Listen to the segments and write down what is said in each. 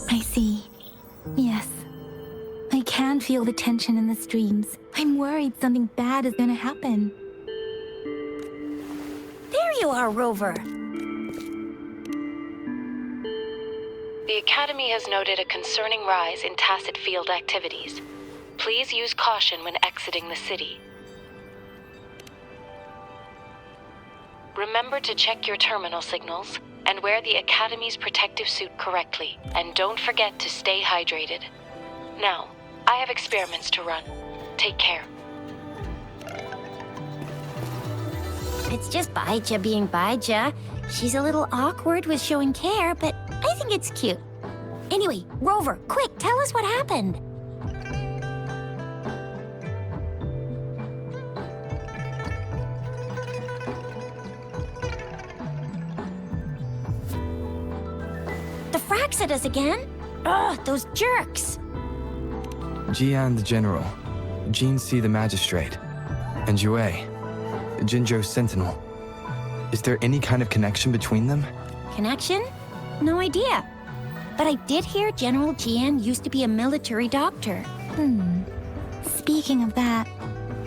I see. Yes. I can feel the tension in the streams. I'm worried something bad is gonna happen. There you are, Rover. The Academy has noted a concerning rise in tacit field activities. Please use caution when exiting the city. Remember to check your terminal signals and wear the Academy's protective suit correctly. And don't forget to stay hydrated. Now, I have experiments to run. Take care. It's just Baija being Baija. She's a little awkward with showing care, but I think it's cute. Anyway, Rover, quick, tell us what happened. The fracks at us again? Ugh, those jerks. Jian the General, Jin Si the Magistrate, and Yue, Jinzhou's Sentinel. Is there any kind of connection between them? Connection? No idea. But I did hear General Jian used to be a military doctor. Speaking of that,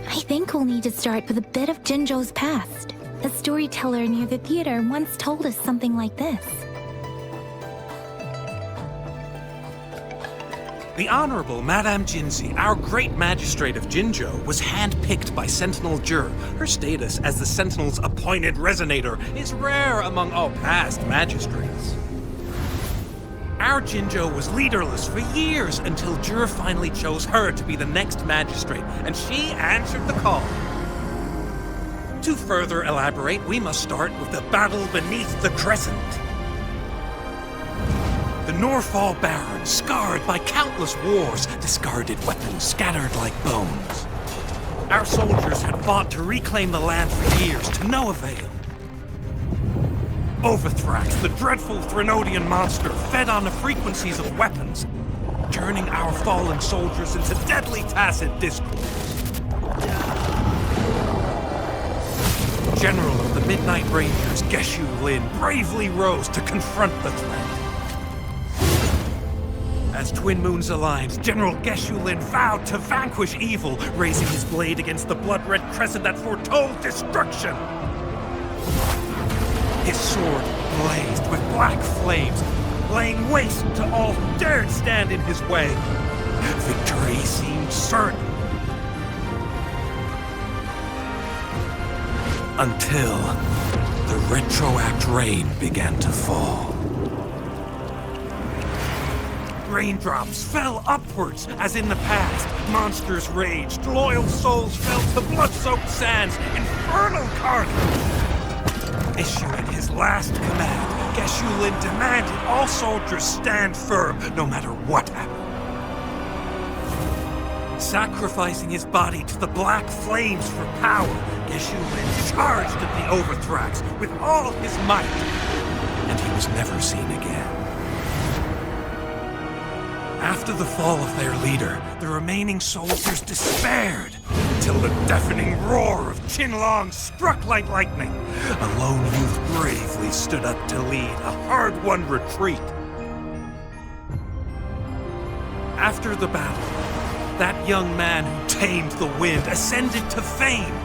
I think we'll need to start with a bit of Jinzhou's past. A storyteller near the theater once told us something like this. The Honorable Madame Jinzi, our great magistrate of Jinzhou, was handpicked by Sentinel Jur. Her status as the Sentinel's appointed resonator is rare among all past magistrates. Our Jinzhou was leaderless for years until Jur finally chose her to be the next magistrate, and she answered the call. To further elaborate, we must start with the battle beneath the Crescent. The Norfall Barons, scarred by countless wars, discarded weapons scattered like bones. Our soldiers had fought to reclaim the land for years, to no avail. Overthrax, the dreadful Threnodian monster, fed on the frequencies of weapons, turning our fallen soldiers into deadly tacit discourse. General of the Midnight Rangers, Geshu Lin, bravely rose to confront the threat. As Twin Moons aligned, General Geshu Lin vowed to vanquish evil, raising his blade against the blood-red crescent that foretold destruction. His sword blazed with black flames, laying waste to all who dared stand in his way. Victory seemed certain. Until the retroact rain began to fall. Raindrops fell upwards, as in the past. Monsters raged, loyal souls fell to blood-soaked sands, infernal carnage. Issuing his last command, Geshu Lin demanded all soldiers stand firm, no matter what happened. Sacrificing his body to the black flames for power, Geshu Lin charged at the Overthrax with all his might, and he was never seen again. After the fall of their leader, the remaining soldiers despaired, until the deafening roar of Qinlong struck like lightning. A lone youth bravely stood up to lead a hard-won retreat. After the battle, that young man who tamed the wind ascended to fame,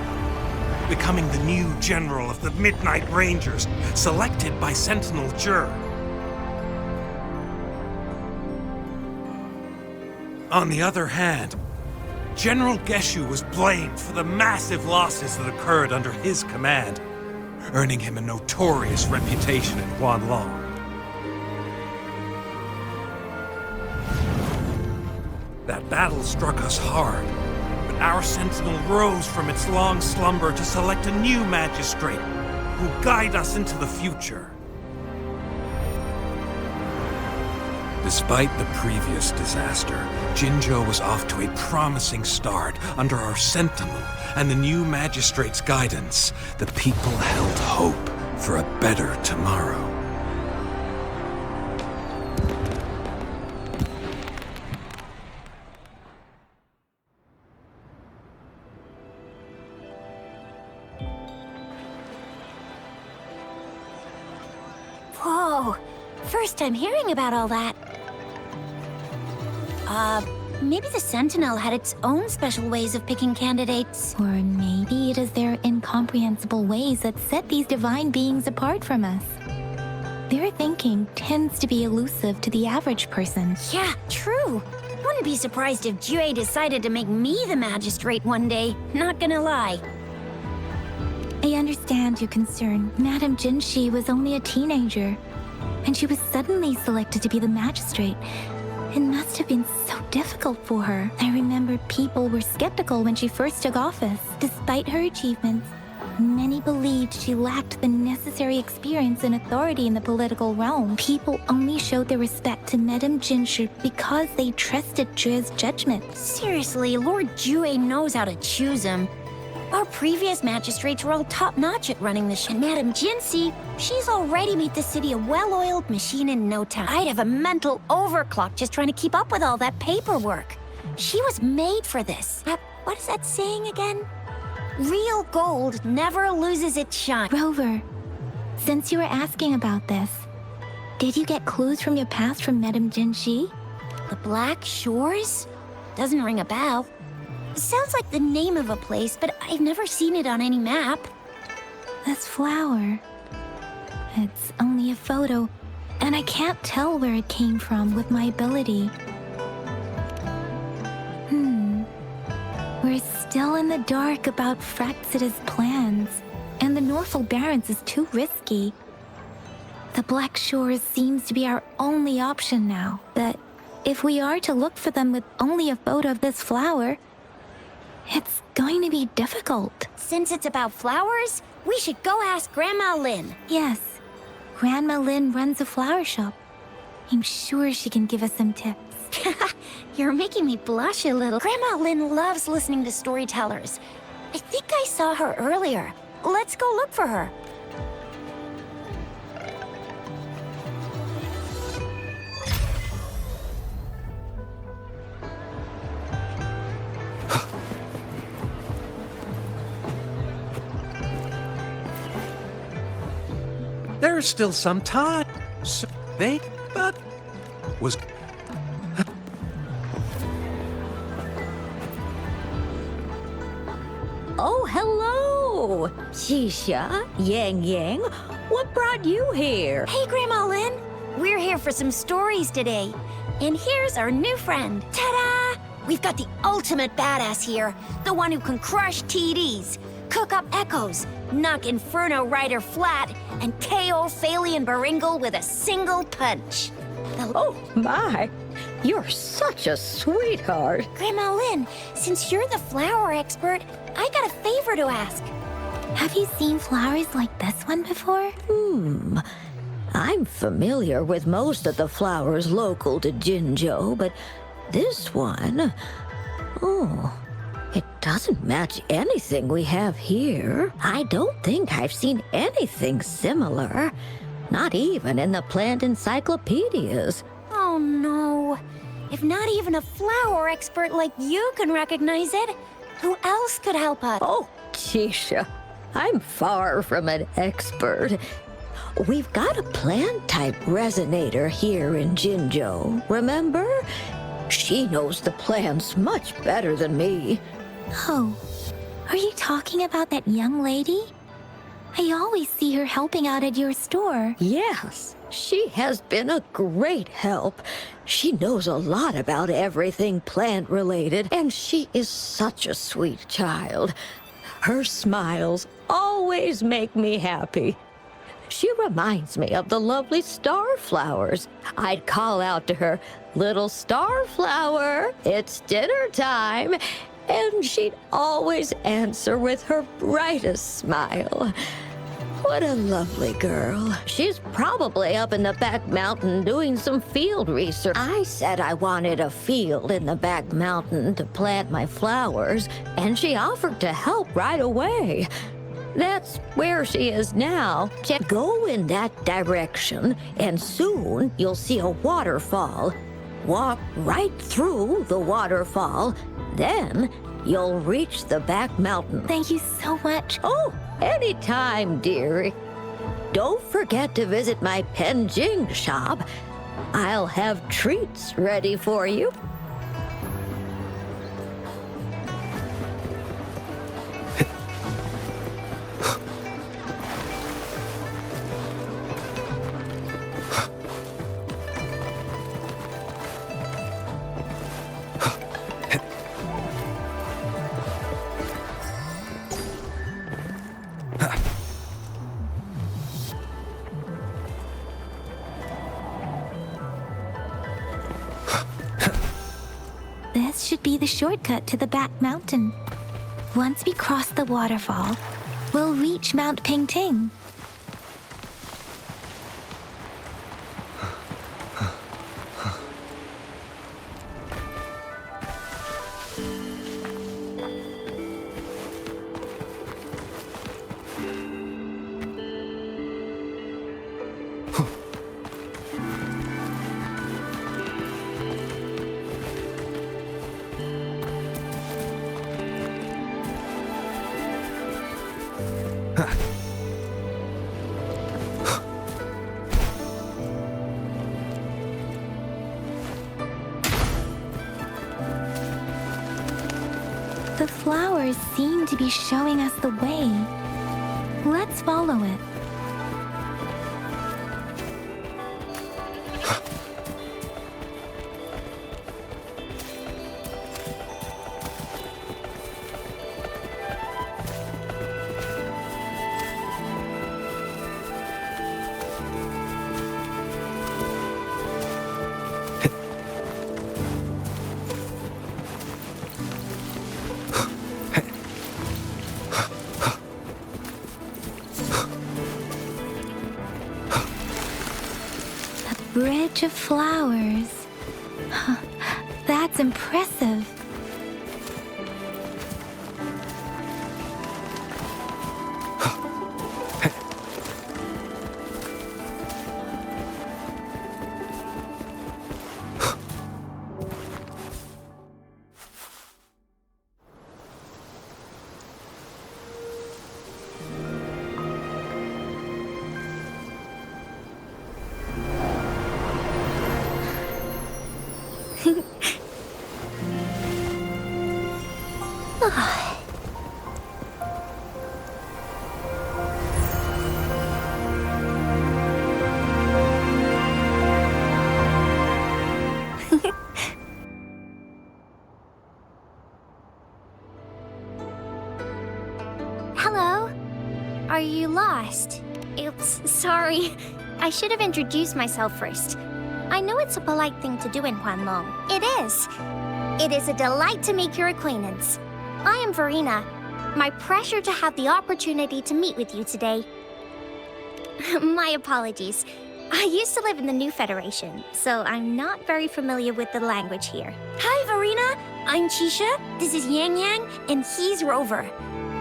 becoming the new general of the Midnight Rangers, selected by Sentinel Jur. On the other hand, General Geshu was blamed for the massive losses that occurred under his command, earning him a notorious reputation in Guanlong. That battle struck us hard, but our sentinel rose from its long slumber to select a new magistrate who will guide us into the future. Despite the previous disaster, Jinzhou was off to a promising start under our sentinel and the new magistrate's guidance. The people held hope for a better tomorrow. First time hearing about all that. Maybe the Sentinel had its own special ways of picking candidates. Or maybe it is their incomprehensible ways that set these divine beings apart from us. Their thinking tends to be elusive to the average person. Yeah, true. Wouldn't be surprised if Jue decided to make me the magistrate one day. Not gonna lie. I understand your concern. Madame Jinshi was only a teenager, and she was suddenly selected to be the magistrate. It must have been so difficult for her. I remember people were skeptical when she first took office. Despite her achievements, many believed she lacked the necessary experience and authority in the political realm. People only showed their respect to Madame Jinshi because they trusted Jue's judgment. Seriously, Lord Jue knows how to choose him. Our previous magistrates were all top-notch at running the show. And Madame Jinshi, she's already made the city a well-oiled machine in no time. I'd have a mental overclock just trying to keep up with all that paperwork. She was made for this. What is that saying again? Real gold never loses its shine. Rover, since you were asking about this, did you get clues from your past from Madame Jinshi? The Black Shores? Doesn't ring a bell. Sounds like the name of a place, but I've never seen it on any map. This flower. It's only a photo, and I can't tell where it came from with my ability. We're still in the dark about Fraxita's plans, and the Norfolk Barrens is too risky. The Black Shores seems to be our only option now, but if we are to look for them with only a photo of this flower, it's going to be difficult. Since it's about flowers, we should go ask Grandma Lin. Yes, Grandma Lin runs a flower shop. I'm sure she can give us some tips. You're making me blush a little. Grandma Lin loves listening to storytellers. I think I saw her earlier. Let's go look for her. There's still some time. So but was. Oh, hello! Shisha, Yang, what brought you here? Hey, Grandma Lin. We're here for some stories today. And here's our new friend. Ta-da! We've got the ultimate badass here. The one who can crush TDs, cook up echoes, knock Inferno Rider flat, and KO Phalian Baringle with a single punch. Oh, my! You're such a sweetheart. Grandma Lin, since you're the flower expert, I got a favor to ask. Have you seen flowers like this one before? I'm familiar with most of the flowers local to Jinzhou, but this one... Oh, it doesn't match anything we have here. I don't think I've seen anything similar. Not even in the plant encyclopedias. Oh no. If not even a flower expert like you can recognize it, who else could help us? Oh, Tisha, I'm far from an expert. We've got a plant-type resonator here in Jinzhou, remember? She knows the plants much better than me. Oh, are you talking about that young lady? I always see her helping out at your store. Yes, she has been a great help. She knows a lot about everything plant-related, and she is such a sweet child. Her smiles always make me happy. She reminds me of the lovely starflowers. I'd call out to her, "Little starflower, it's dinner time," and she'd always answer with her brightest smile. What a lovely girl. She's probably up in the back mountain doing some field research. I said I wanted a field in the back mountain to plant my flowers, and she offered to help right away. That's where she is now. Just go in that direction, and soon you'll see a waterfall. Walk right through the waterfall, then you'll reach the back mountain. Thank you so much. Oh, anytime, dearie. don't forget to visit my Penjing shop. I'll have treats ready for you. This should be the shortcut to the back mountain. Once we cross the waterfall, we'll reach Mount Pingting. The flowers seem to be showing us the way. Let's follow it. Bridge of flowers. That's impressive. Hello? Are you lost? Oops, sorry. I should have introduced myself first. I know it's a polite thing to do in Huanlong. It is. It is a delight to make your acquaintance. I am Verena. My pleasure to have the opportunity to meet with you today. My apologies. I used to live in the New Federation, so I'm not very familiar with the language here. Hi, Verena. I'm Chisha. This is Yang Yang, and he's Rover.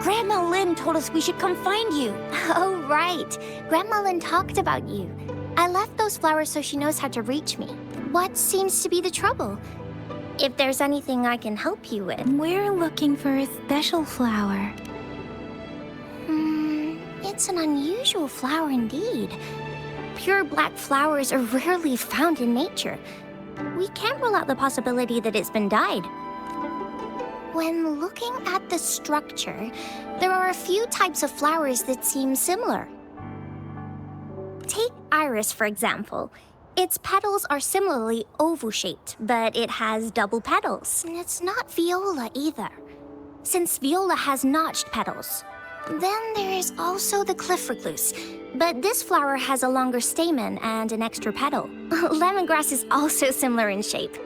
Grandma Lin told us we should come find you. Oh, right. Grandma Lin talked about you. I left those flowers so she knows how to reach me. What seems to be the trouble? If there's anything I can help you with. We're looking for a special flower. It's an unusual flower indeed. Pure black flowers are rarely found in nature. We can't rule out the possibility that it's been dyed. When looking at the structure, there are a few types of flowers that seem similar. Take iris, for example. Its petals are similarly oval-shaped, but it has double petals. And it's not viola either, since viola has notched petals. Then there is also the cliff recluse, but this flower has a longer stamen and an extra petal. Lemongrass is also similar in shape.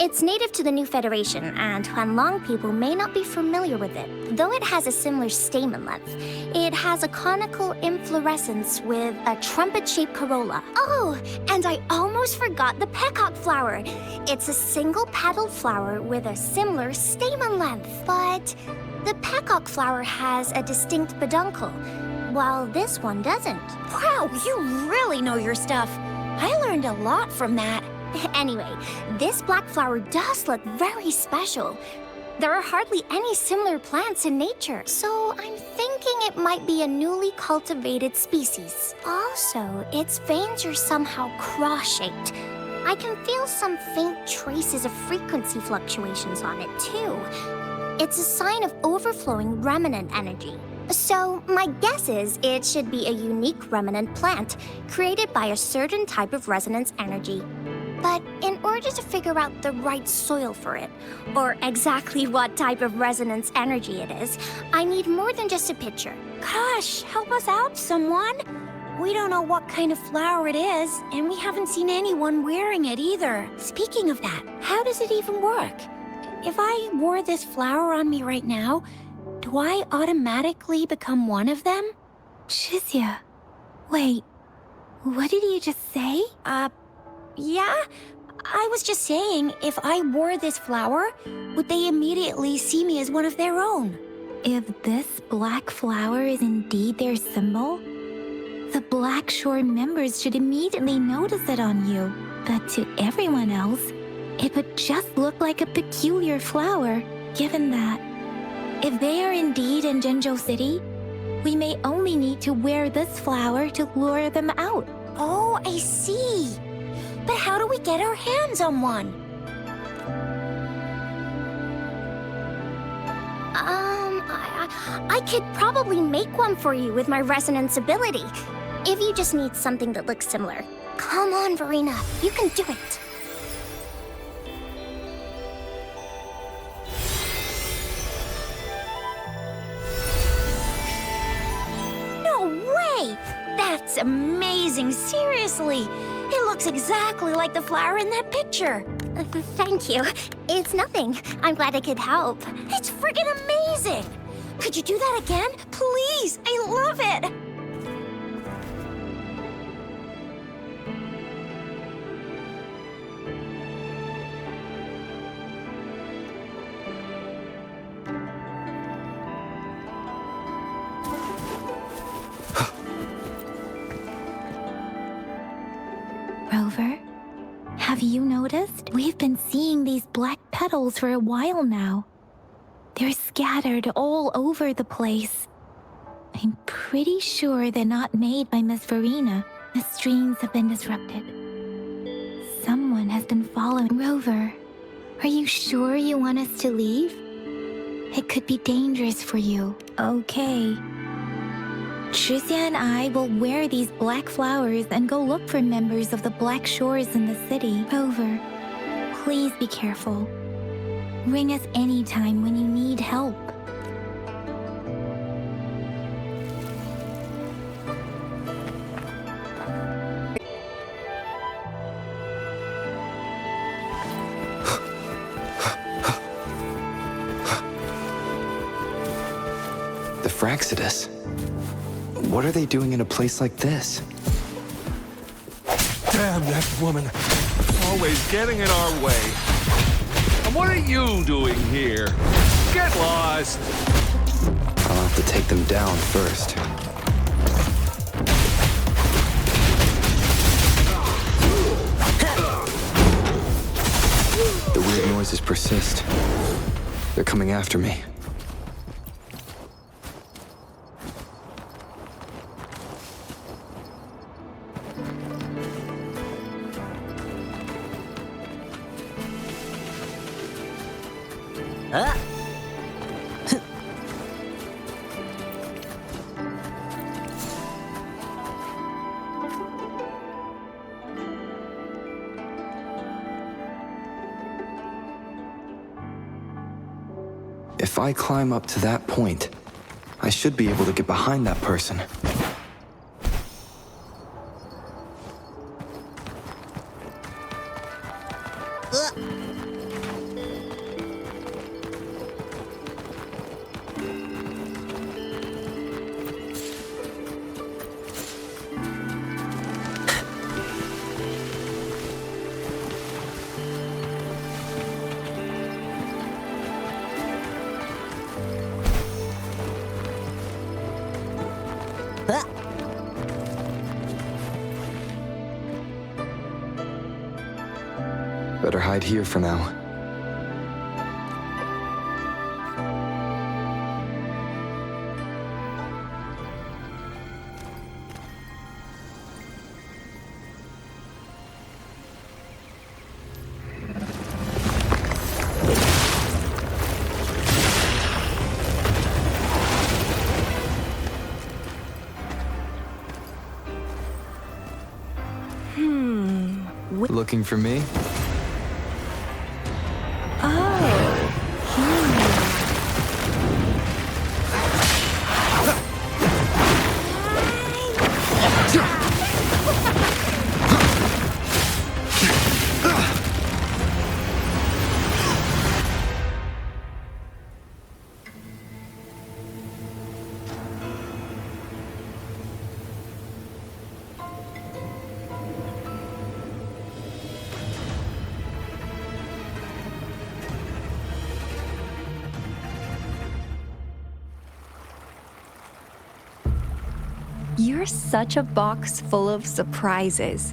It's native to the New Federation, and Huanlong people may not be familiar with it. Though it has a similar stamen length, it has a conical inflorescence with a trumpet-shaped corolla. Oh, and I almost forgot the peacock flower. It's a single-petaled flower with a similar stamen length, but the peacock flower has a distinct peduncle, while this one doesn't. Wow, you really know your stuff. I learned a lot from that. Anyway, this black flower does look very special. there are hardly any similar plants in nature, so I'm thinking it might be a newly cultivated species. Also, its veins are somehow cross-shaped. I can feel some faint traces of frequency fluctuations on it, too. It's a sign of overflowing remnant energy. So, my guess is it should be a unique remnant plant created by a certain type of resonance energy. But in order to figure out the right soil for it, or exactly what type of resonance energy it is, I need more than just a picture. Gosh, help us out, someone! We don't know what kind of flower it is, and we haven't seen anyone wearing it either. Speaking of that, how does it even work? If I wore this flower on me right now, do I automatically become one of them? Shizia, wait, what did you just say? Yeah? I was just saying, if I wore this flower, would they immediately see me as one of their own? If this black flower is indeed their symbol, the Black Shore members should immediately notice it on you. But to everyone else, it would just look like a peculiar flower, given that if they are indeed in Jinzhou City, we may only need to wear this flower to lure them out. Oh, I see. But how do we get our hands on one? I could probably make one for you with my resonance ability. If you just need something that looks similar. Come on, Verena, you can do it. No way! That's amazing, seriously. It looks exactly like the flower in that picture. Thank you. It's nothing. I'm glad I could help. It's friggin' amazing! Could you do that again? Please! I love it! Rover, have you noticed? We've been seeing these black petals for a while now. They're scattered all over the place. I'm pretty sure they're not made by Miss Verena. The streams have been disrupted. Someone has been following. Rover, are you sure you want us to leave? It could be dangerous for you. Okay. Tricia and I will wear these black flowers and go look for members of the Black Shores in the city. Rover, please be careful. Ring us anytime when you need help. The Fraxidus. What are they doing in a place like this? Damn that woman. Always getting in our way. And what are you doing here? Get lost! I'll have to take them down first. The weird noises persist. They're coming after me. If I climb up to that point, I should be able to get behind that person. Better hide here for now. Looking for me? You're such a box full of surprises.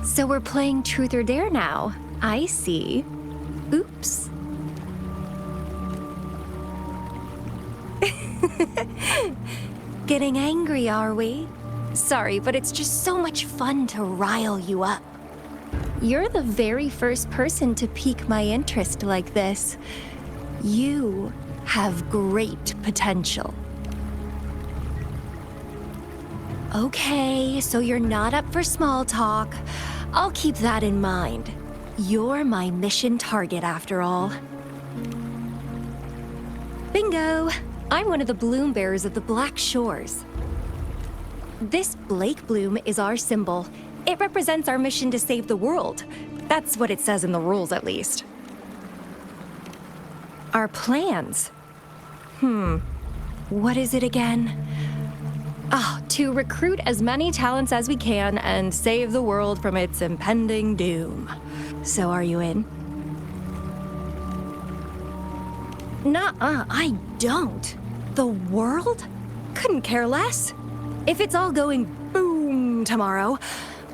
So we're playing Truth or Dare now. I see. Oops. Getting angry, are we? Sorry, but it's just so much fun to rile you up. You're the very first person to pique my interest like this. You have great potential. Okay, so you're not up for small talk. I'll keep that in mind. You're my mission target after all. Bingo! I'm one of the bloom bearers of the Black Shores. This Blake bloom is our symbol. It represents our mission to save the world. That's what it says in the rules, at least. Our plans? What is it again? To recruit as many talents as we can and save the world from its impending doom. So are you in? Nuh-uh, I don't. The world? Couldn't care less. If it's all going boom tomorrow,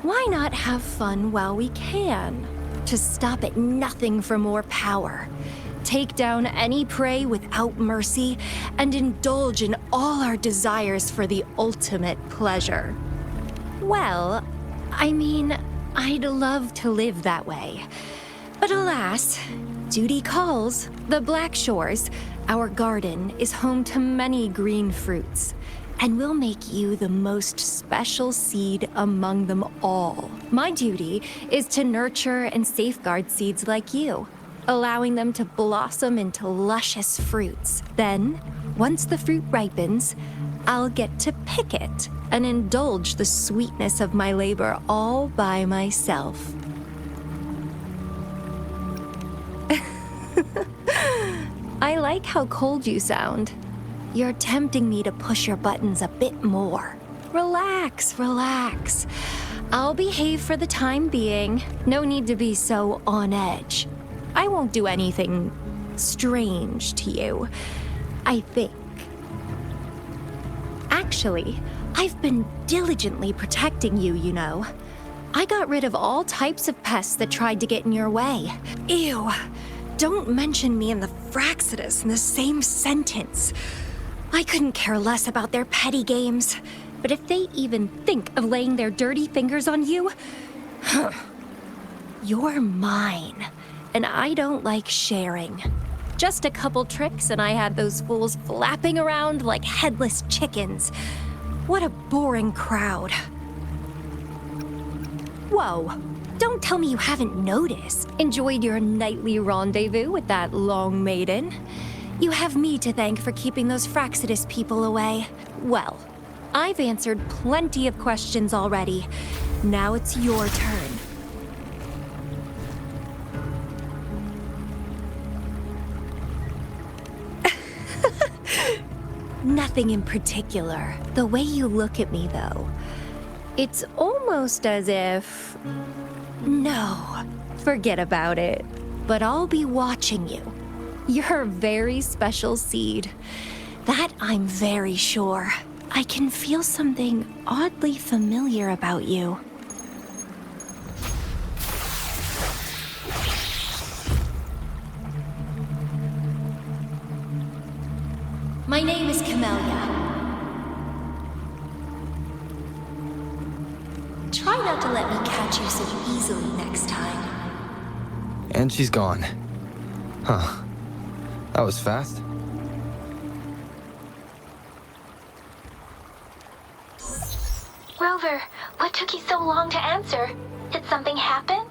why not have fun while we can? To stop at nothing for more power. Take down any prey without mercy, and indulge in all our desires for the ultimate pleasure. Well, I mean, I'd love to live that way. But alas, duty calls. The Black Shores, our garden, is home to many green fruits, and will make you the most special seed among them all. My duty is to nurture and safeguard seeds like you, allowing them to blossom into luscious fruits. Then, once the fruit ripens, I'll get to pick it and indulge the sweetness of my labor all by myself. I like how cold you sound. You're tempting me to push your buttons a bit more. Relax, relax. I'll behave for the time being. No need to be so on edge. I won't do anything strange to you, I think. Actually, I've been diligently protecting you, you know. I got rid of all types of pests that tried to get in your way. Ew, don't mention me and the Fraxidus in the same sentence. I couldn't care less about their petty games, but if they even think of laying their dirty fingers on you, you're mine. And I don't like sharing. Just a couple tricks and I had those fools flapping around like headless chickens. What a boring crowd. Whoa, don't tell me you haven't noticed. Enjoyed your nightly rendezvous with that long maiden. You have me to thank for keeping those Fraxidus people away. Well, I've answered plenty of questions already. Now it's your turn. Nothing in particular. The way you look at me, though, it's almost as if... No, forget about it. But I'll be watching you. You're a very special seed. That I'm very sure. I can feel something oddly familiar about you. My name is Camellia. Try not to let me catch you so easily next time. And she's gone. Huh. That was fast. Rover, what took you so long to answer? Did something happen?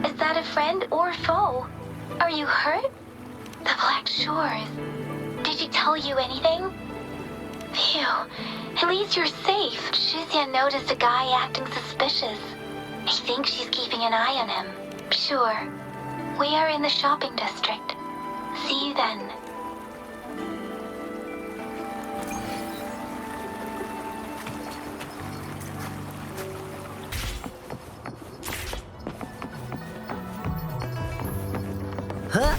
Is that a friend or foe? Are you hurt? The Black Shores. Did she tell you anything? Phew. At least you're safe. Shizia noticed a guy acting suspicious. I think she's keeping an eye on him. Sure. We are in the shopping district. See you then. Huh?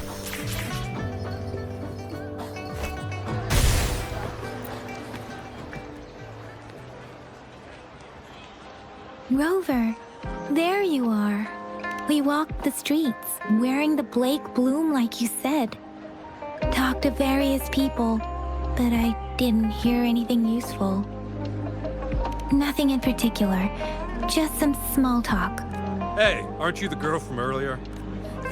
Rover, there you are. We walked the streets, wearing the Blake bloom like you said. Talked to various people, but I didn't hear anything useful. Nothing in particular, just some small talk. Hey, aren't you the girl from earlier?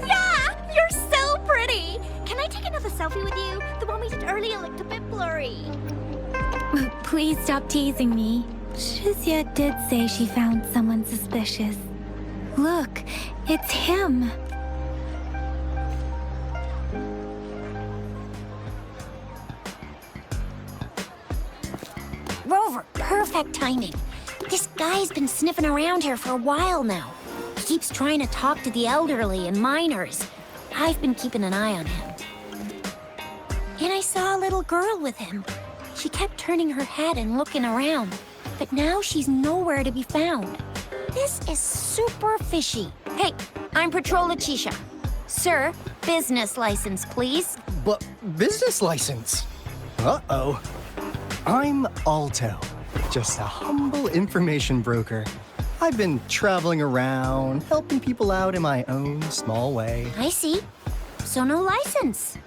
Yeah! You're so pretty! Can I take another selfie with you? The one we did earlier looked a bit blurry. Please stop teasing me. Shizia did say she found someone suspicious. Look, it's him. Rover, perfect timing. This guy's been sniffing around here for a while now. He keeps trying to talk to the elderly and minors. I've been keeping an eye on him. And I saw a little girl with him. She kept turning her head and looking around, but now she's nowhere to be found. This is super fishy. Hey, I'm Patrol Letitia. Sir, business license, please. But business license? Uh-oh. I'm Alto, just a humble information broker. I've been traveling around, helping people out in my own small way. I see. So no license.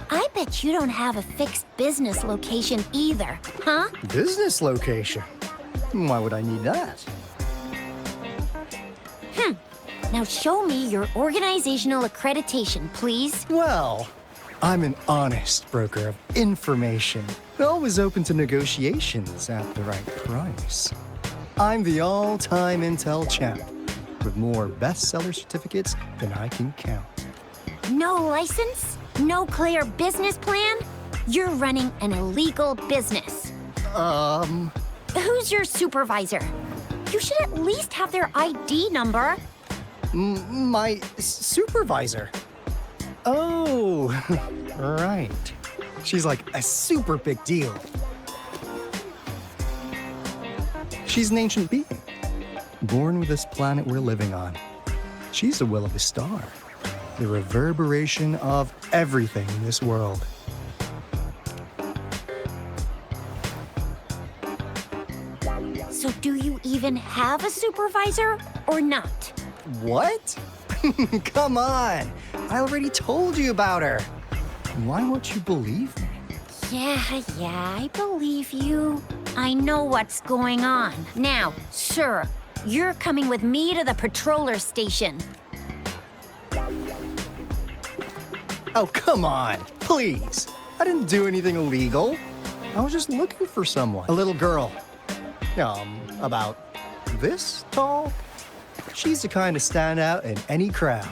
I bet you don't have a fixed business location either, huh? Business location? Why would I need that? Now show me your organizational accreditation, please. Well, I'm an honest broker of information, always open to negotiations at the right price. I'm the all-time intel champ, with more bestseller certificates than I can count. No license? No clear business plan? You're running an illegal business. Who's your supervisor? You should at least have their ID number. My supervisor. Oh, right. She's like a super big deal. She's an ancient being, born with this planet we're living on. She's the will of the star, the reverberation of everything in this world. So do you even have a supervisor or not? What? Come on! I already told you about her. Why won't you believe me? Yeah, I believe you. I know what's going on. Now, sir, you're coming with me to the patroller station. Oh, come on, please. I didn't do anything illegal. I was just looking for someone. A little girl. About this tall. She's the kind to stand out in any crowd.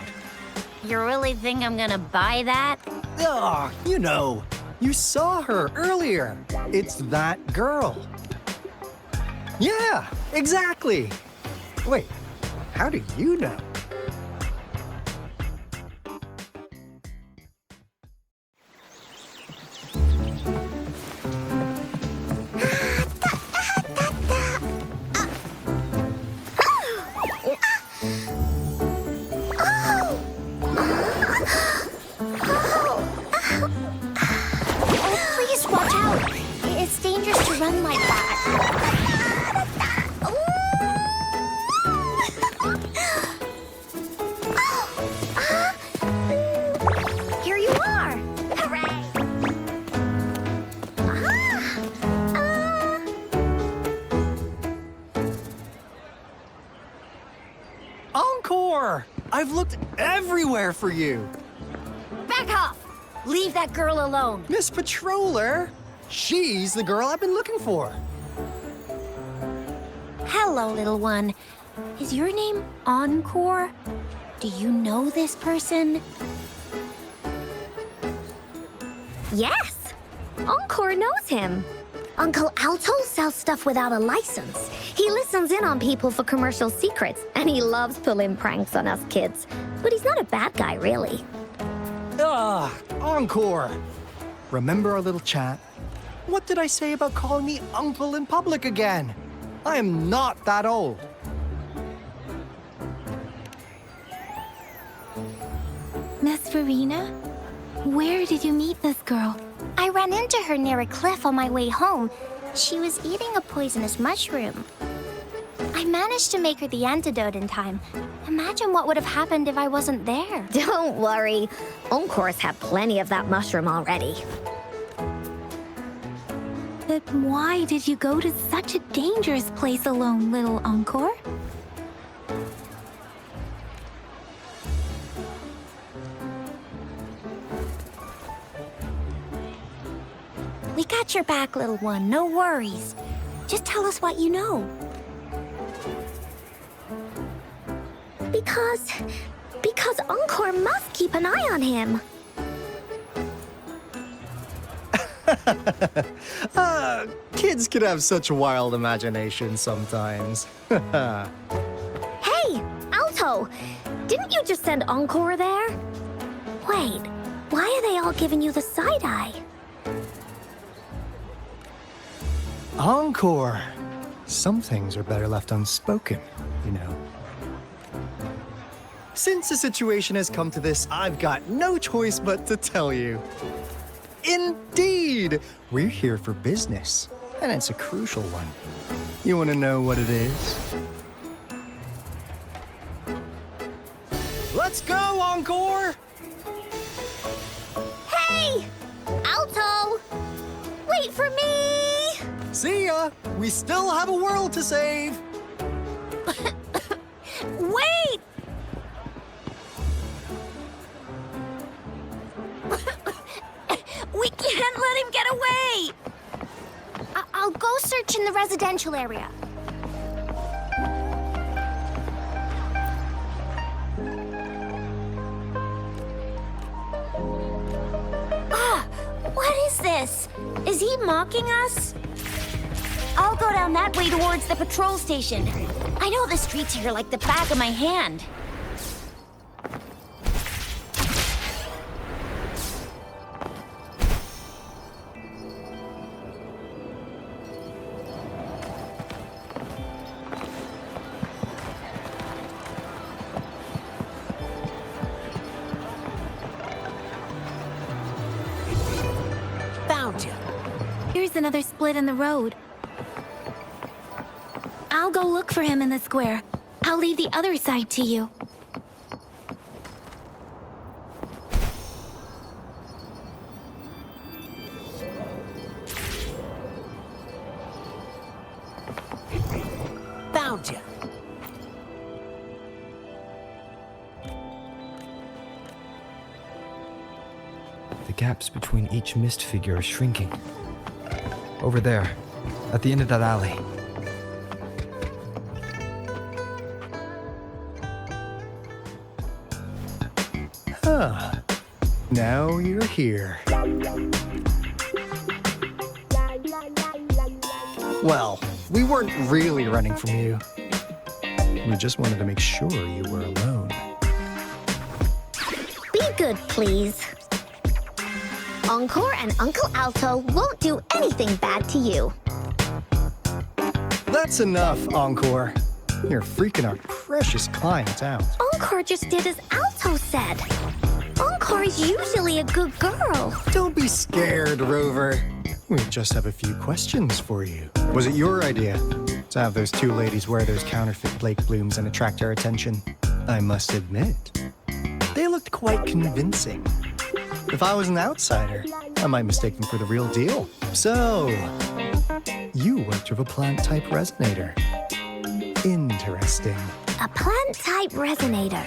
You really think I'm gonna buy that? Oh, you know, you saw her earlier. It's that girl. Yeah, exactly. Wait, how do you know? Run like that. Here you are. Hooray. Encore! I've looked everywhere for you. Back off. Leave that girl alone. Miss Patroller. She's the girl I've been looking for. Hello, little one. Is your name Encore? Do you know this person? Yes! Encore knows him. Uncle Alto sells stuff without a license. He listens in on people for commercial secrets, and he loves pulling pranks on us kids. But he's not a bad guy, really. Ah, Encore! Remember our little chat? What did I say about calling me uncle in public again? I am not that old. Miss Verena? Where did you meet this girl? I ran into her near a cliff on my way home. She was eating a poisonous mushroom. I managed to make her the antidote in time. Imagine what would have happened if I wasn't there. Don't worry. Encore's had plenty of that mushroom already. But why did you go to such a dangerous place alone, little Encore? We got your back, little one. No worries. Just tell us what you know. Because Encore must keep an eye on him. Kids can have such wild imaginations sometimes. Hey, Alto! Didn't you just send Encore there? Wait, why are they all giving you the side eye? Encore! Some things are better left unspoken, you know. Since the situation has come to this, I've got no choice but to tell you. Indeed! We're here for business, and it's a crucial one. You want to know what it is? Let's go, Encore! Hey! Alto! Wait for me! See ya! We still have a world to save! Wait! We can't let him get away! I'll go search in the residential area. What is this? Is he mocking us? I'll go down that way towards the patrol station. I know the streets here like the back of my hand. Found you. Here's another split in the road. I'll go look for him in the square. I'll leave the other side to you. Found you. The gaps between each mist figure are shrinking. Over there, at the end of that alley. Huh. Now you're here. Well, we weren't really running from you. We just wanted to make sure you were alone. Be good, please. Encore and Uncle Alto won't do anything bad to you. That's enough, Encore. You're freaking our precious client out. Encore just did as Alto said. Encore is usually a good girl. Don't be scared, Rover. We just have a few questions for you. Was it your idea to have those two ladies wear those counterfeit Blake blooms and attract our attention? I must admit, they looked quite convincing. If I was an outsider, I might mistake them for the real deal. So, you worked with a plant-type resonator. Interesting. A plant-type resonator.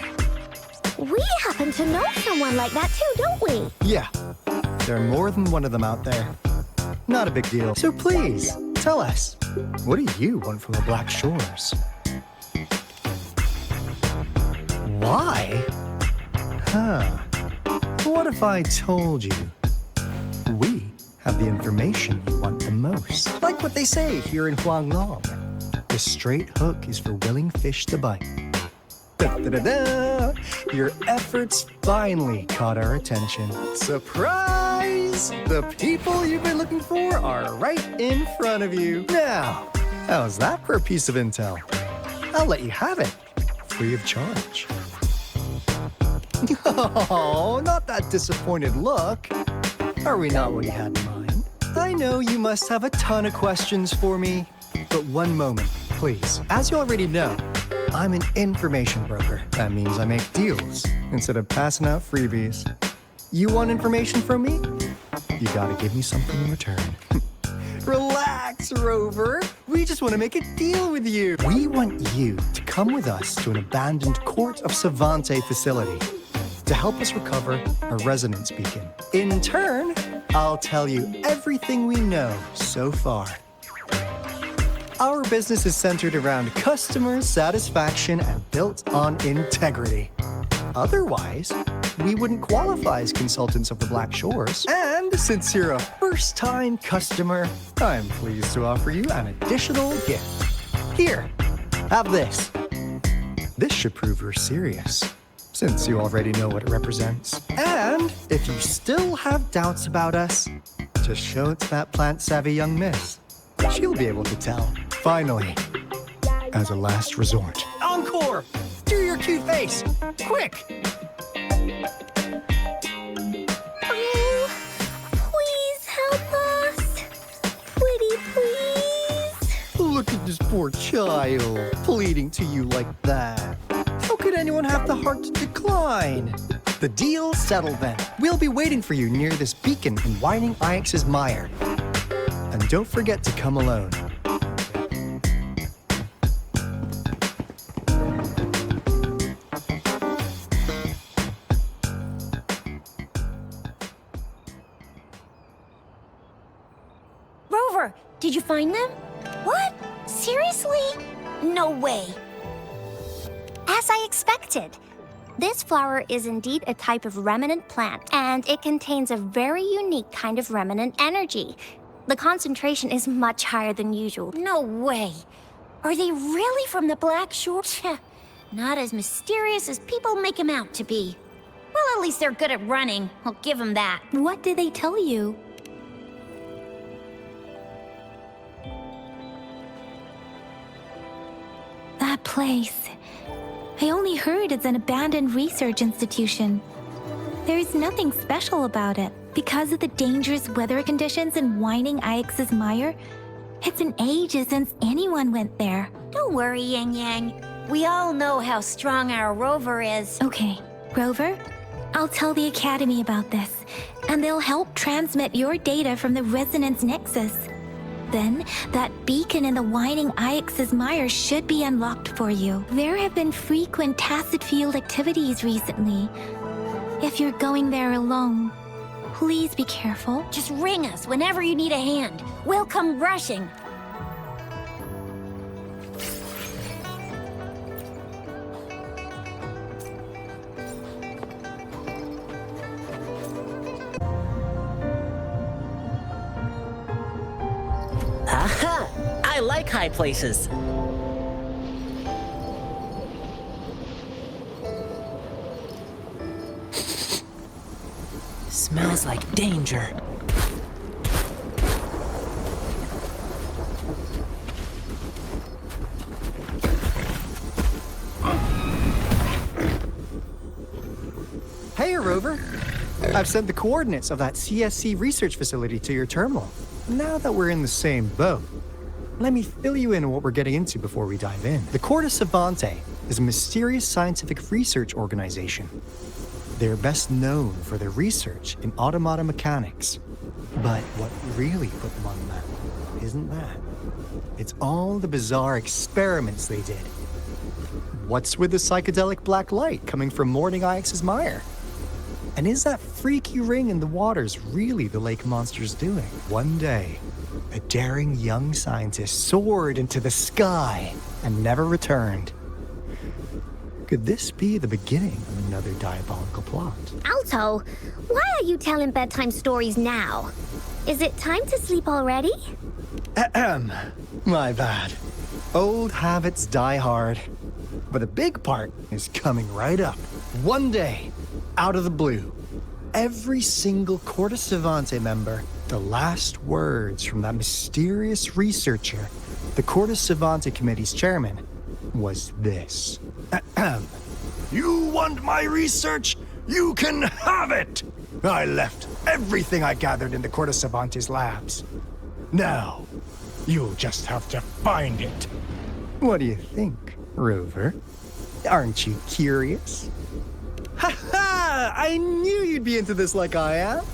We happen to know someone like that too, don't we? Yeah, there are more than one of them out there. Not a big deal. So please, tell us, what do you want from the Black Shores? Why? Huh. What if I told you we have the information you want the most? Like what they say here in Huanglong. The straight hook is for willing fish to bite. Da-da-da-da! Your efforts finally caught our attention. Surprise! The people you've been looking for are right in front of you. Now, how's that for a piece of intel? I'll let you have it, free of charge. Oh, not that disappointed look. Are we not what you had in mind? I know you must have a ton of questions for me, but one moment, please. As you already know, I'm an information broker. That means I make deals instead of passing out freebies. You want information from me? You gotta give me something in return. Relax, Rover. We just want to make a deal with you. We want you to come with us to an abandoned Court of Savante facility to help us recover a resonance beacon. In turn, I'll tell you everything we know so far. Our business is centered around customer satisfaction and built on integrity. Otherwise, we wouldn't qualify as consultants of the Black Shores. And since you're a first-time customer, I'm pleased to offer you an additional gift. Here, have this. This should prove you're serious, since you already know what it represents. And if you still have doubts about us, just show it to that plant-savvy young miss. She'll be able to tell. Finally, as a last resort. Encore! Do your cute face! Quick! Oh, please help us. Pretty please. Look at this poor child, pleading to you like that. How could anyone have the heart to decline? The deal's settled then. We'll be waiting for you near this beacon in Whining Ix's mire. And don't forget to come alone. Rover, did you find them? What? Seriously? No way. As I expected. This flower is indeed a type of remnant plant, and it contains a very unique kind of remnant energy. The concentration is much higher than usual. No way. Are they really from the Black Shore? Not as mysterious as people make them out to be. Well, at least they're good at running. I'll give them that. What did they tell you? That place. I only heard it's an abandoned research institution. There's nothing special about it. Because of the dangerous weather conditions in Whining Ix's mire, it's been ages since anyone went there. Don't worry, Yang Yang. We all know how strong our Rover is. Okay, Rover, I'll tell the Academy about this, and they'll help transmit your data from the Resonance Nexus. Then, that beacon in the Whining Ix's mire should be unlocked for you. There have been frequent tacit field activities recently. If you're going there alone, please be careful. Just ring us whenever you need a hand. We'll come rushing. Aha! I like high places. Smells like danger. Hey, Rover. I've sent the coordinates of that CSC research facility to your terminal. Now that we're in the same boat, let me fill you in on what we're getting into before we dive in. The Court of Savante is a mysterious scientific research organization. They're best known for their research in automata mechanics. But what really put them on the map isn't that. It's all the bizarre experiments they did. What's with the psychedelic black light coming from Morning Ix's mire? And is that freaky ring in the waters really the lake monster's doing? One day, a daring young scientist soared into the sky and never returned. Could this be the beginning of another diabolical plot? Alto, why are you telling bedtime stories now? Is it time to sleep already? Ahem. My bad. Old habits die hard. But the big part is coming right up. One day, out of the blue, every single Corte Savante member, the last words from that mysterious researcher, the Corte Savante Committee's chairman, was this. Ahem. You want my research? You can have it! I left everything I gathered in the Corte Savante's labs. Now, you'll just have to find it. What do you think, Rover? Aren't you curious? Ha ha! I knew you'd be into this like I am.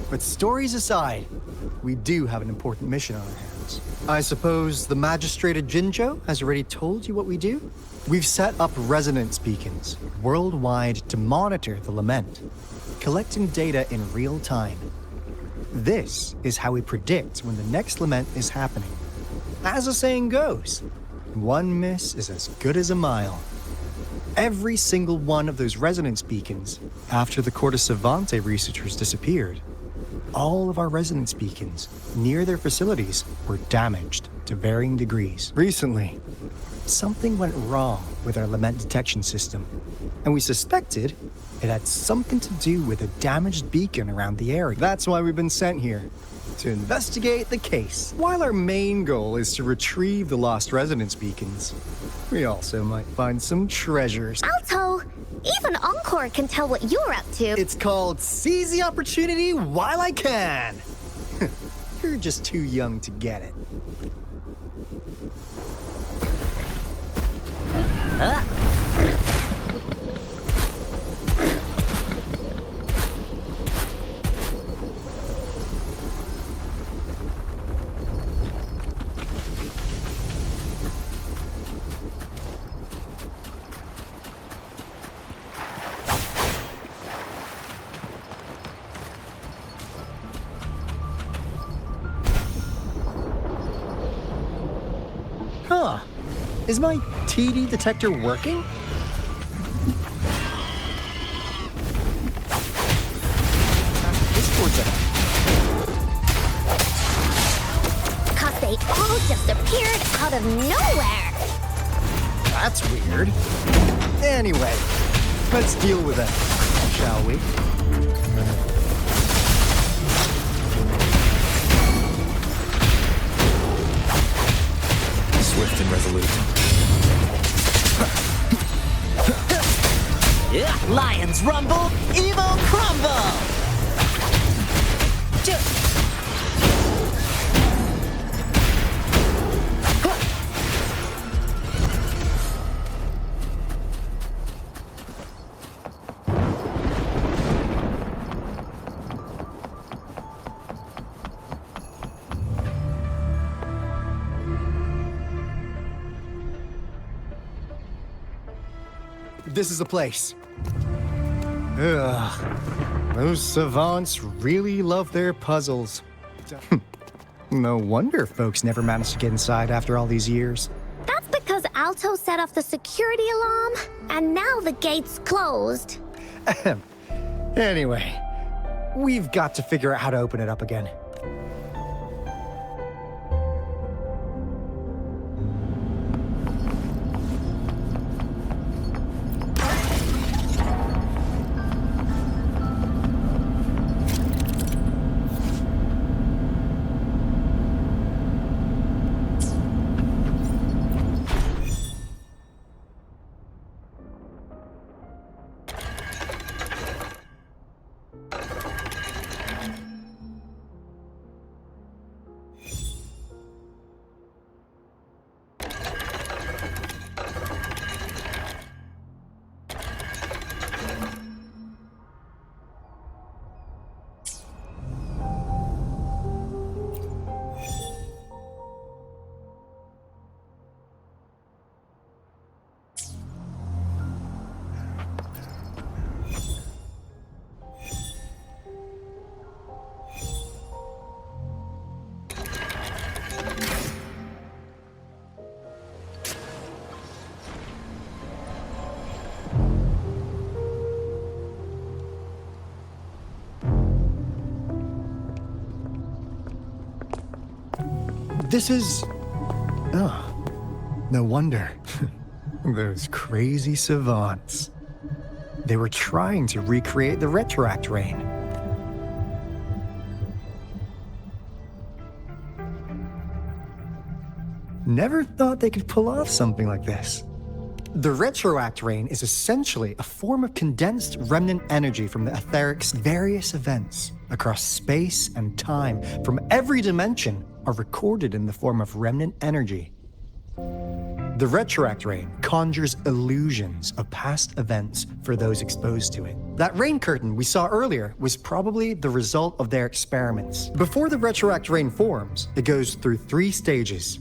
But stories aside, we do have an important mission on our hands. I suppose the magistrate at Jinzhou has already told you what we do? We've set up resonance beacons worldwide to monitor the lament, collecting data in real time. This is how we predict when the next lament is happening. As the saying goes, one miss is as good as a mile. Every single one of those resonance beacons, after the Corte Savante researchers disappeared, all of our resonance beacons near their facilities were damaged to varying degrees. Recently, something went wrong with our lament detection system, and we suspected it had something to do with a damaged beacon around the area. That's why we've been sent here, to investigate the case. While our main goal is to retrieve the lost resonance beacons, we also might find some treasures. Alto, even Encore can tell what you're up to. It's called Seize the Opportunity While I Can. You're just too young to get it. Huh. Is my TD detector working? Cause they all just appeared out of nowhere. That's weird. Anyway, let's deal with it, shall we? Swift and resolute. Lions rumble, evil crumble! This is the place. Ugh. Those savants really love their puzzles. No wonder folks never managed to get inside after all these years. That's because Alto set off the security alarm, and now the gate's closed. Anyway, we've got to figure out how to open it up again. This is... Oh, no wonder. Those crazy savants. They were trying to recreate the retroact rain. Never thought they could pull off something like this. The retroact rain is essentially a form of condensed remnant energy from the etheric's various events across space and time from every dimension are recorded in the form of remnant energy. The retroact rain conjures illusions of past events for those exposed to it. That rain curtain we saw earlier was probably the result of their experiments. Before the retroact rain forms, it goes through 3 stages.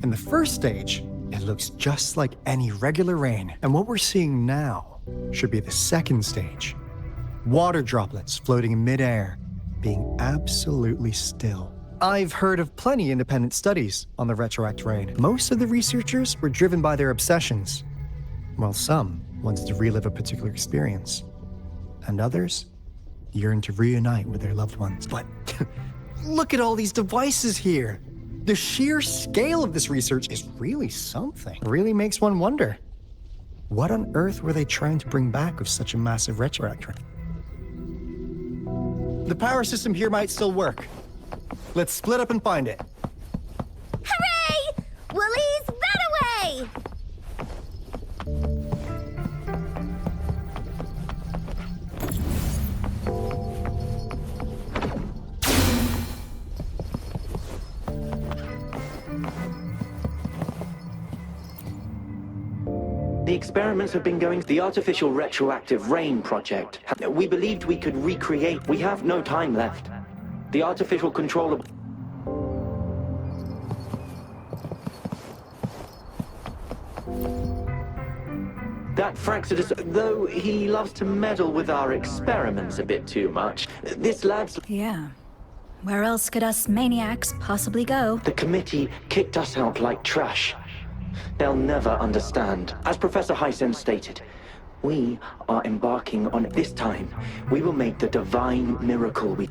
In the first stage, it looks just like any regular rain, and what we're seeing now should be the second stage. Water droplets floating in midair, being absolutely still. I've heard of plenty independent studies on the retroact rain. Most of the researchers were driven by their obsessions, while some wanted to relive a particular experience, and others yearned to reunite with their loved ones. But look at all these devices here. The sheer scale of this research is really something. It really makes one wonder, what on earth were they trying to bring back with such a massive retroact rain? The power system here might still work. Let's split up and find it. Hooray! Woolie's Runaway! The experiments have been going. The artificial retroactive rain project. We believed we could recreate. We have no time left. The artificial controller. That Fraxidus, though he loves to meddle with our experiments a bit too much, this lab's... Yeah. Where else could us maniacs possibly go? The committee kicked us out like trash. They'll never understand. As Professor Hysen stated, we are embarking on it this time. We will make the divine miracle we...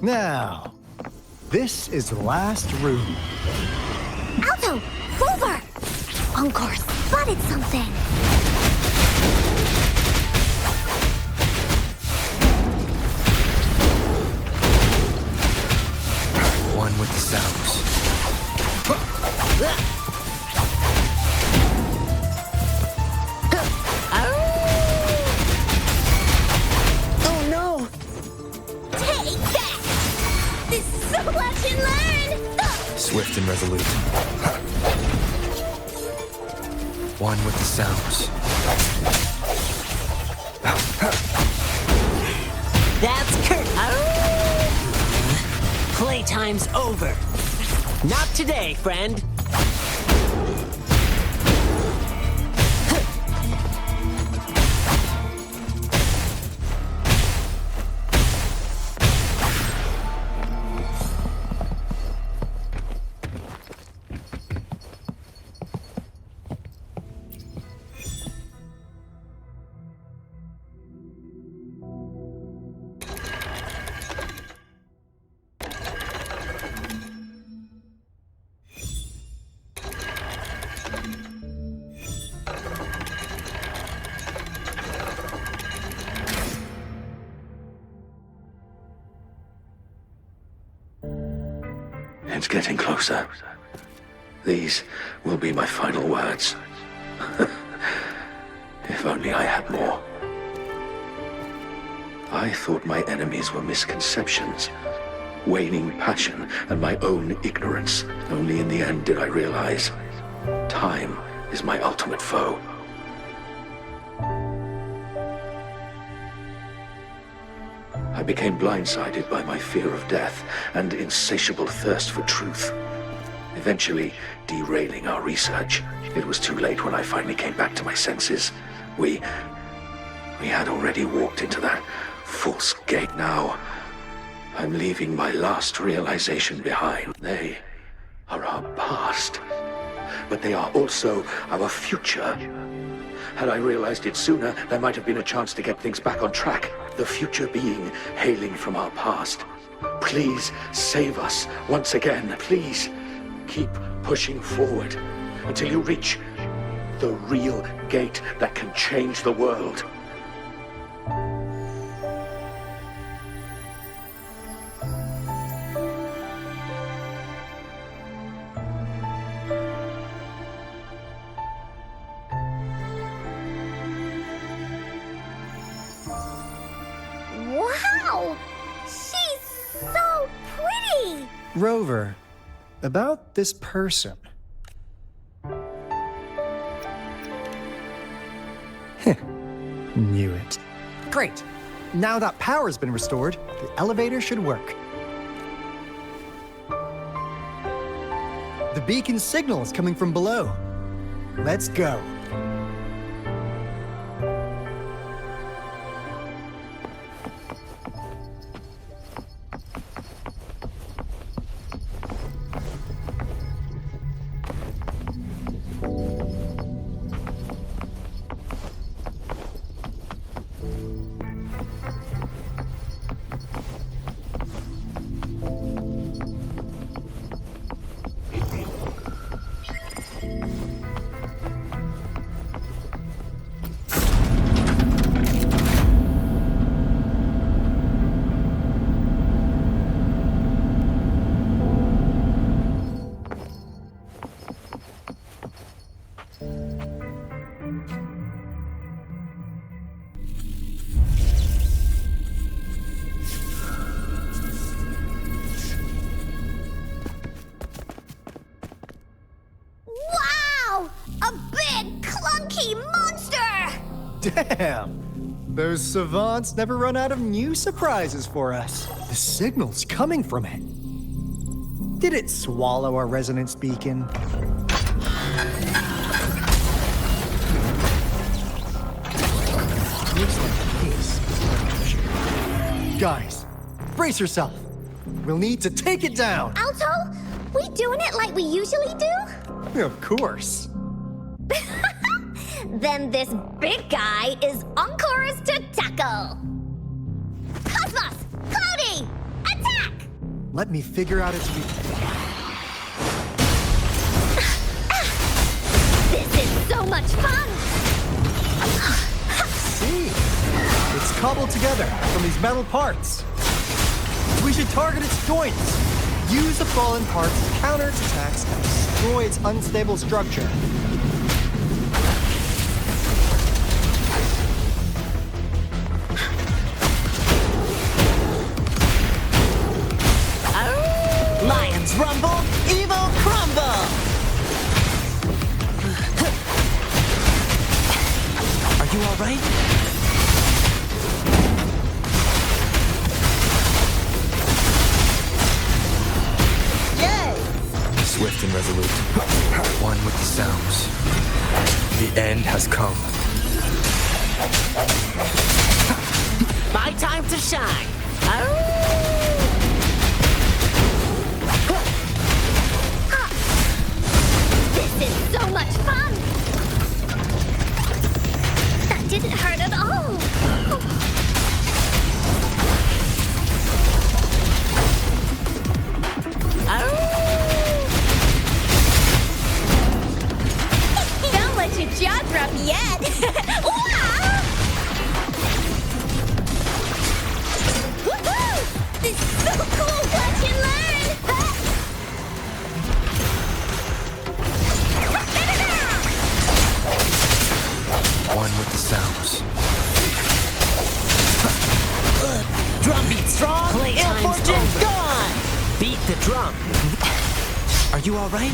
Now, this is the last room. Alto! Clover! Encore spotted something! One with the sounds. Oh no! Take that! This is so much and learn! Swift and resolute. One with the sounds. That's Kurt. Playtime's over. Not today, friend. It's getting closer. These will be my final words. If only I had more. I thought my enemies were misconceptions, waning passion, and my own ignorance. Only in the end did I realize time is my ultimate foe. I became blindsided by my fear of death and insatiable thirst for truth, eventually derailing our research. It was too late when I finally came back to my senses. We had already walked into that false gate. Now, I'm leaving my last realization behind. They are our past, but they are also our future. Had I realized it sooner, there might have been a chance to get things back on track. The future being hailing from our past. Please save us once again. Please keep pushing forward until you reach the real gate that can change the world. Wow! She's so pretty! Rover, about this person. Knew it. Great! Now that power's been restored, the elevator should work. The beacon signal is coming from below. Let's go. Wow! A big, clunky monster! Damn! Those savants never run out of new surprises for us. The signal's coming from it. Did it swallow our resonance beacon? Looks like this. Guys, brace yourself. We'll need to take it down. Alto, we doing it like we usually do? Of course. Then this big guy is on course to tackle. Cosmos! Cloudy! Attack! Let me figure out its weakness. This is so much fun! See? It's cobbled together from these metal parts. We should target its joints. Use the fallen parts to counter its attacks and destroy its unstable structure. Lions rumble, evil crumble! Are you all right? Swift and resolute, one with the sounds. The end has come. My time to shine! This is so much fun! That didn't hurt at all! Don't let your jaw drop yet! Woohoo! drunk. Are you all right?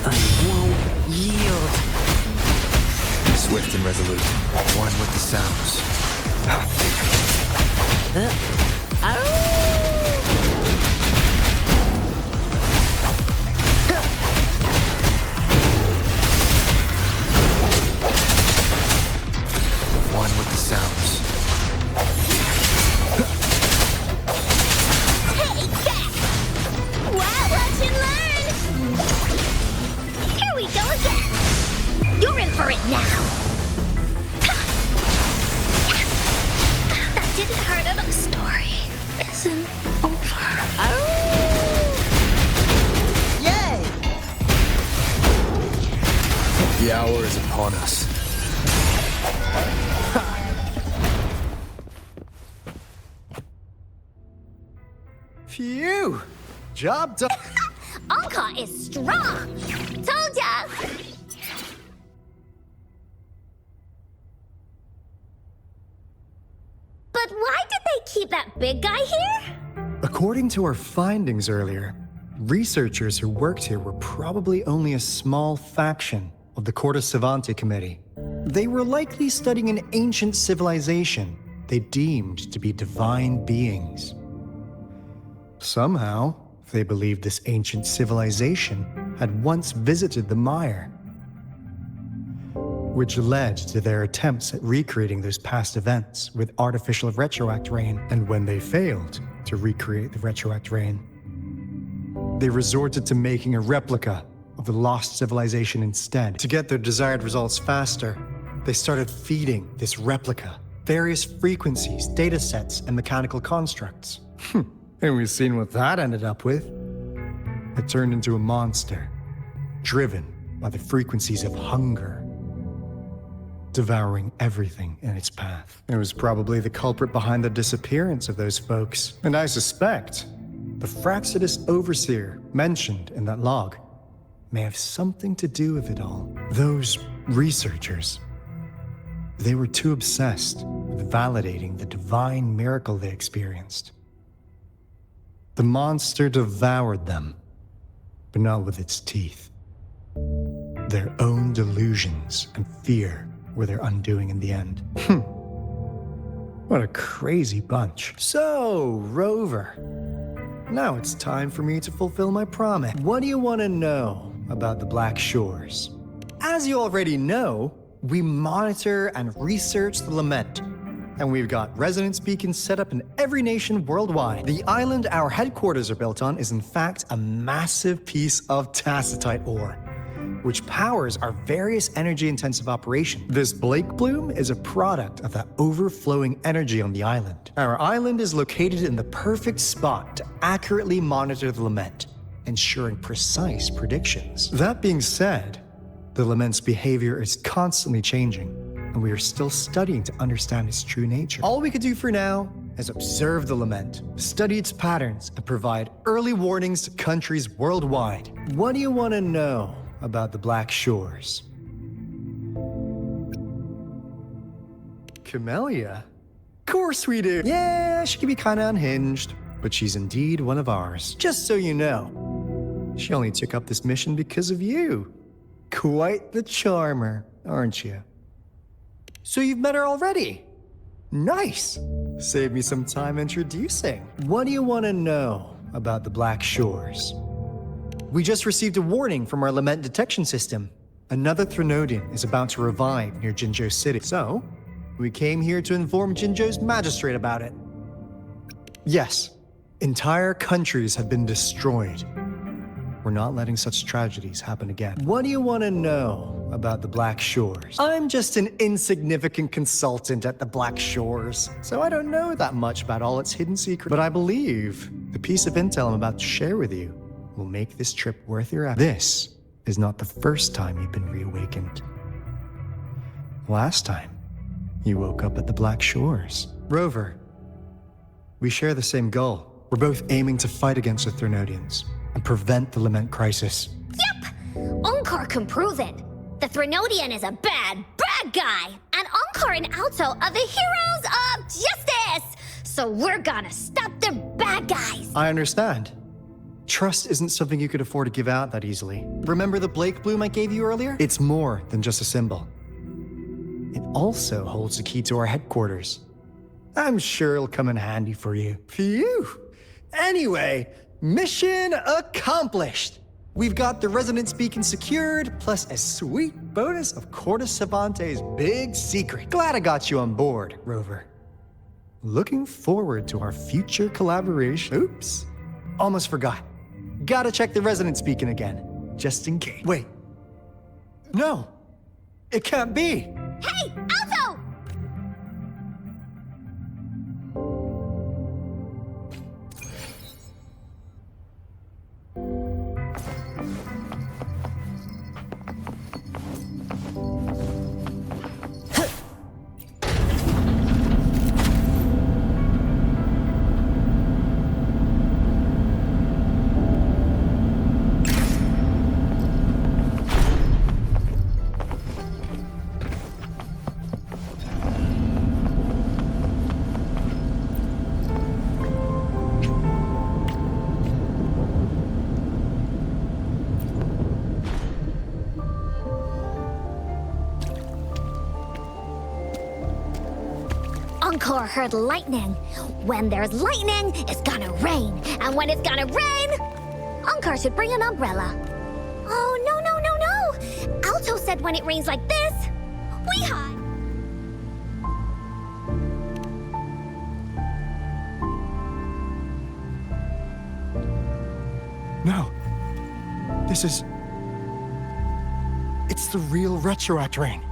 I won't yield. Swift and resolute, one with the sounds. One with the sounds. Take that! Wow, watch and learn! Here we go again! You're in for it now! That didn't hurt at all. The story isn't over. Yay! The hour is upon us. Phew! Job done. Anka is strong! Told ya! But why did they keep that big guy here? According to our findings earlier, researchers who worked here were probably only a small faction of the Corte Savante Committee. They were likely studying an ancient civilization they deemed to be divine beings. Somehow, they believed this ancient civilization had once visited the mire, which led to their attempts at recreating those past events with artificial retroact rain. And when they failed to recreate the retroact rain, they resorted to making a replica of the lost civilization instead. To get their desired results faster, they started feeding this replica various frequencies, data sets, and mechanical constructs. And we've seen what that ended up with. It turned into a monster, driven by the frequencies of hunger, devouring everything in its path. It was probably the culprit behind the disappearance of those folks. And I suspect the Fraxidus Overseer mentioned in that log may have something to do with it all. Those researchers, they were too obsessed with validating the divine miracle they experienced. The monster devoured them, but not with its teeth. Their own delusions and fear were their undoing in the end. What a crazy bunch. So, Rover, now it's time for me to fulfill my promise. What do you want to know about the Black Shores? As you already know, we monitor and research the Lament, and we've got resonance beacons set up in every nation worldwide. The island our headquarters are built on is in fact a massive piece of tacitite ore, which powers our various energy-intensive operations. This Blake Bloom is a product of that overflowing energy on the island. Our island is located in the perfect spot to accurately monitor the Lament, ensuring precise predictions. That being said, the Lament's behavior is constantly changing, and we are still studying to understand its true nature. All we could do for now is observe the Lament, study its patterns, and provide early warnings to countries worldwide. What do you want to know about the Black Shores? Camellia? Of course we do! Yeah, she can be kinda unhinged, but she's indeed one of ours. Just so you know, she only took up this mission because of you. Quite the charmer, aren't you? So you've met her already? Nice! Save me some time introducing. What do you want to know about the Black Shores? We just received a warning from our Lament detection system. Another Threnodian is about to revive near Jinzhou City. So, we came here to inform Jinzhou's magistrate about it. Yes, entire countries have been destroyed. We're not letting such tragedies happen again. What do you want to know about the Black Shores? I'm just an insignificant consultant at the Black Shores, so I don't know that much about all its hidden secrets. But I believe the piece of intel I'm about to share with you will make this trip worth your effort. This is not the first time you've been reawakened. Last time, you woke up at the Black Shores. Rover, we share the same goal. We're both aiming to fight against the Threnodians and prevent the Lament crisis. Yep! Onkar can prove it. The Threnodian is a bad, bad guy, And Encore and Alto are the heroes of justice! So we're gonna stop the bad guys! I understand. Trust isn't something you could afford to give out that easily. Remember the Blake bloom I gave you earlier? It's more than just a symbol. It also holds the key to our headquarters. I'm sure it'll come in handy for you. Phew! Anyway, mission accomplished! We've got the resonance beacon secured, plus a sweet bonus of Corte Savante's big secret. Glad I got you on board, Rover. Looking forward to our future collaboration. Oops, almost forgot. Gotta check the resonance beacon again, just in case. Wait, no, it can't be. Hey, Alto! Encore heard lightning. When there's lightning, it's gonna rain. And when it's gonna rain, Encore should bring an umbrella. Oh, no, no, no, no! Alto said when it rains like this, we hide. No, this is... It's the real Retroact rain.